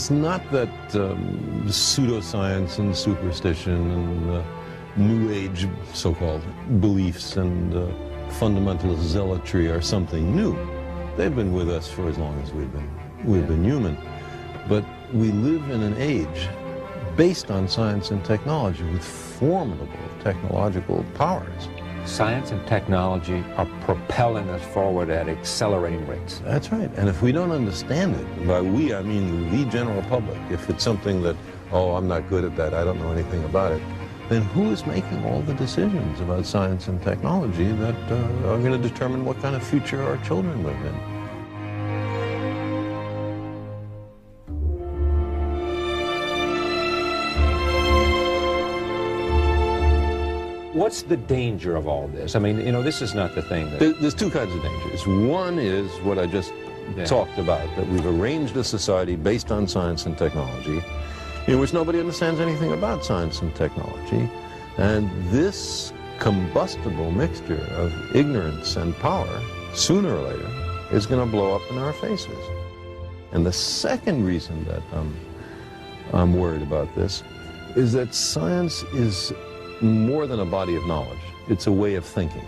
It's not that pseudoscience and superstition and New Age so-called beliefs and fundamentalist zealotry are something new. They've been with us for as long as we've been human. But we live in an age based on science and technology with formidable technological powers. Science and technology are propelling us forward at accelerating rates. That's right. And if we don't understand it, by we I mean the general public, if it's something that, oh, I'm not good at that, I don't know anything about it, then who is making all the decisions about science and technology that are going to determine what kind of future our children live in? What's the danger of all this? I mean, you know, this is not the thing that... There's two kinds of dangers. One is what I just talked about, that we've arranged a society based on science and technology, in which nobody understands anything about science and technology, and this combustible mixture of ignorance and power, sooner or later, is going to blow up in our faces. And the second reason that I'm worried about this is that science is more than a body of knowledge. It's a way of thinking,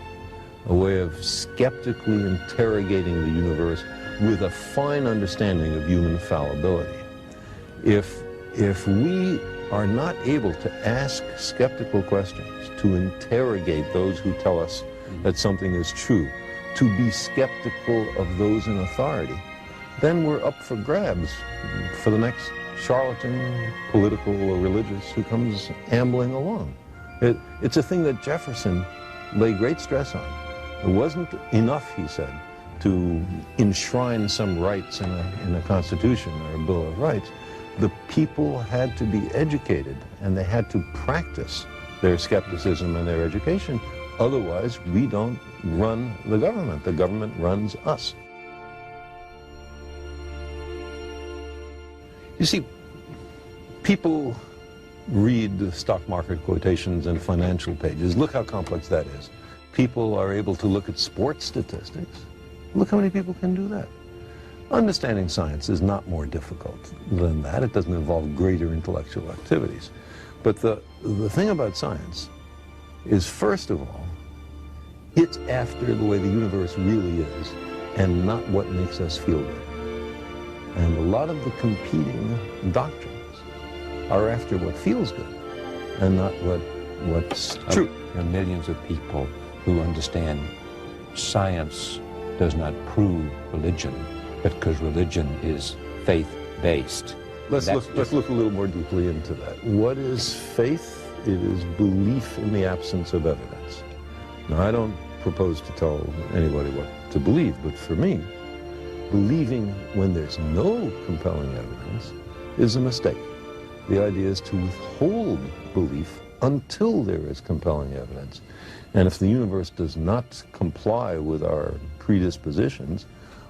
a way of skeptically interrogating the universe with a fine understanding of human fallibility. If we are not able to ask skeptical questions, to interrogate those who tell us that something is true, to be skeptical of those in authority, then we're up for grabs for the next charlatan, political or religious, who comes ambling along. It's a thing that Jefferson laid great stress on. It wasn't enough, he said, to enshrine some rights in a Constitution or a Bill of Rights. The people had to be educated, and they had to practice their skepticism and their education. Otherwise, we don't run the government. The government runs us. You see, people read the stock market quotations and financial pages. Look how complex that is. People are able to look at sports statistics. Look how many people can do that. Understanding science is not more difficult than that. It doesn't involve greater intellectual activities. But the thing about science is, first of all, it's after the way the universe really is and not what makes us feel good. And a lot of the competing doctrines are after what feels good and not what's true. There are millions of people who understand science does not prove religion, because religion is faith-based. Let's look a little more deeply into that. What is faith? It is belief in the absence of evidence. Now, I don't propose to tell anybody what to believe, but for me, believing when there's no compelling evidence is a mistake. The idea is to withhold belief until there is compelling evidence. And if the universe does not comply with our predispositions,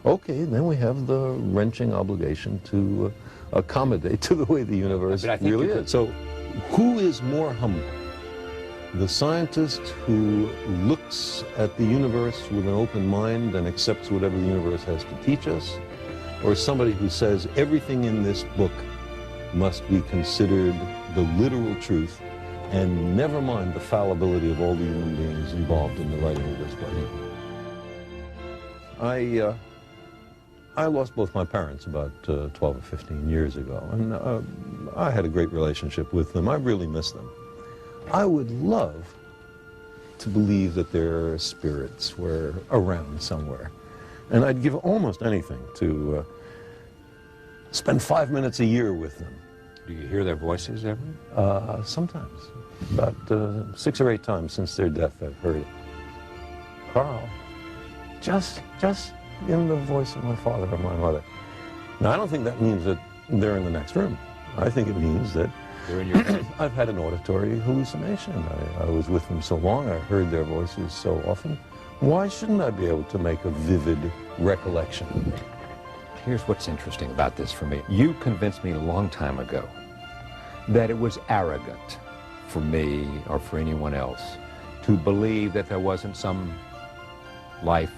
okay, then we have the wrenching obligation to accommodate to the way the universe really is. So who is more humble? The scientist who looks at the universe with an open mind and accepts whatever the universe has to teach us, or somebody who says everything in this book must be considered the literal truth, and never mind the fallibility of all the human beings involved in the writing of this book. I lost both my parents about 12 or 15 years ago, and I had a great relationship with them. I really miss them. I would love to believe that their spirits were around somewhere, and I'd give almost anything to spend 5 minutes a year with them. Do you hear their voices ever? Sometimes. About 6 or 8 times since their death, I've heard it. Carl, just in the voice of my father or my mother. Now, I don't think that means that they're in the next room. I think it means that they're in your head. I've had an auditory hallucination. I was with them so long, I heard their voices so often. Why shouldn't I be able to make a vivid recollection? Here's what's interesting about this for me. You convinced me a long time ago that it was arrogant for me or for anyone else to believe that there wasn't some life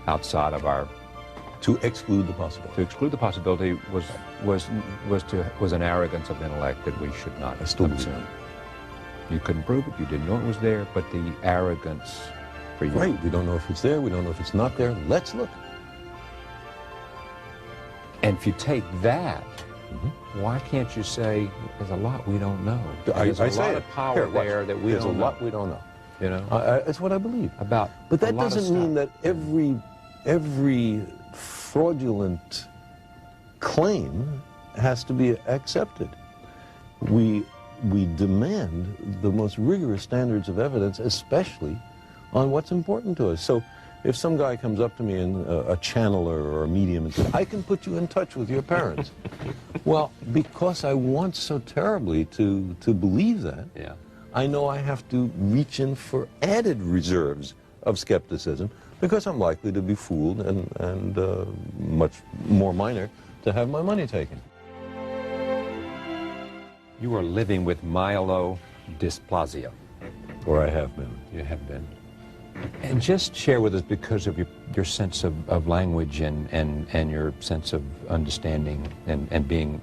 outside of our To exclude the possibility. To exclude the possibility was an arrogance of intellect that we should not assume. You couldn't prove it, you didn't know it was there, but the arrogance for you. Right, we don't know if it's there, we don't know if it's not there, let's look. And if you take that, why can't you say, there's a lot we don't know? There's a lot of power there that we don't know. There's a lot we don't know. You know? It's what I believe. But that doesn't mean that every fraudulent claim has to be accepted. We demand the most rigorous standards of evidence, especially on what's important to us. So if some guy comes up to me, and a channeler or a medium, and says, I can put you in touch with your parents. Well, because I want so terribly to believe that, I know I have to reach in for added reserves of skepticism, because I'm likely to be fooled and much more minor to have my money taken. You are living with myelodysplasia. Or I have been. You have been. And just share with us, because of your sense of language and your sense of understanding and being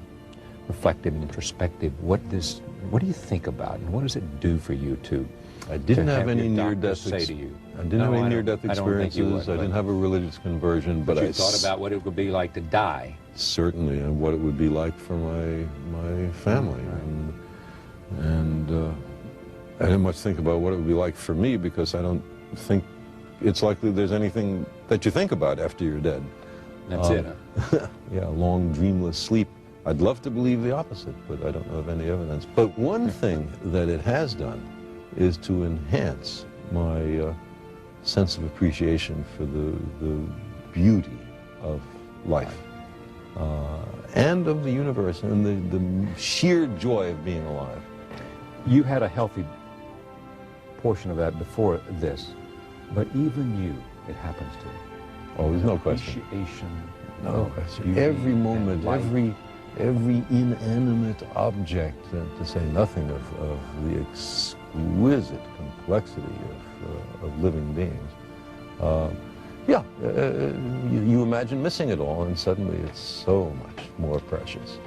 reflective and introspective, what do you think about, and what does it do for you to I didn't have any near-death experiences. I didn't have any near-death experiences. I didn't have a religious conversion, but you thought about what it would be like to die. Certainly, and what it would be like for my family, and I didn't much think about what it would be like for me, because I don't think it's likely there's anything that you think about after you're dead. That's it. Huh? Yeah, long dreamless sleep. I'd love to believe the opposite, but I don't know of any evidence. But one thing that it has done is to enhance my sense of appreciation for the beauty of life and of the universe, and the sheer joy of being alive. You had a healthy portion of that before this, but even you, it happens to you. Oh, there's no question. Appreciation. No question. Every moment, every inanimate object, to say nothing of the exquisite complexity of living beings. You imagine missing it all, and suddenly it's so much more precious.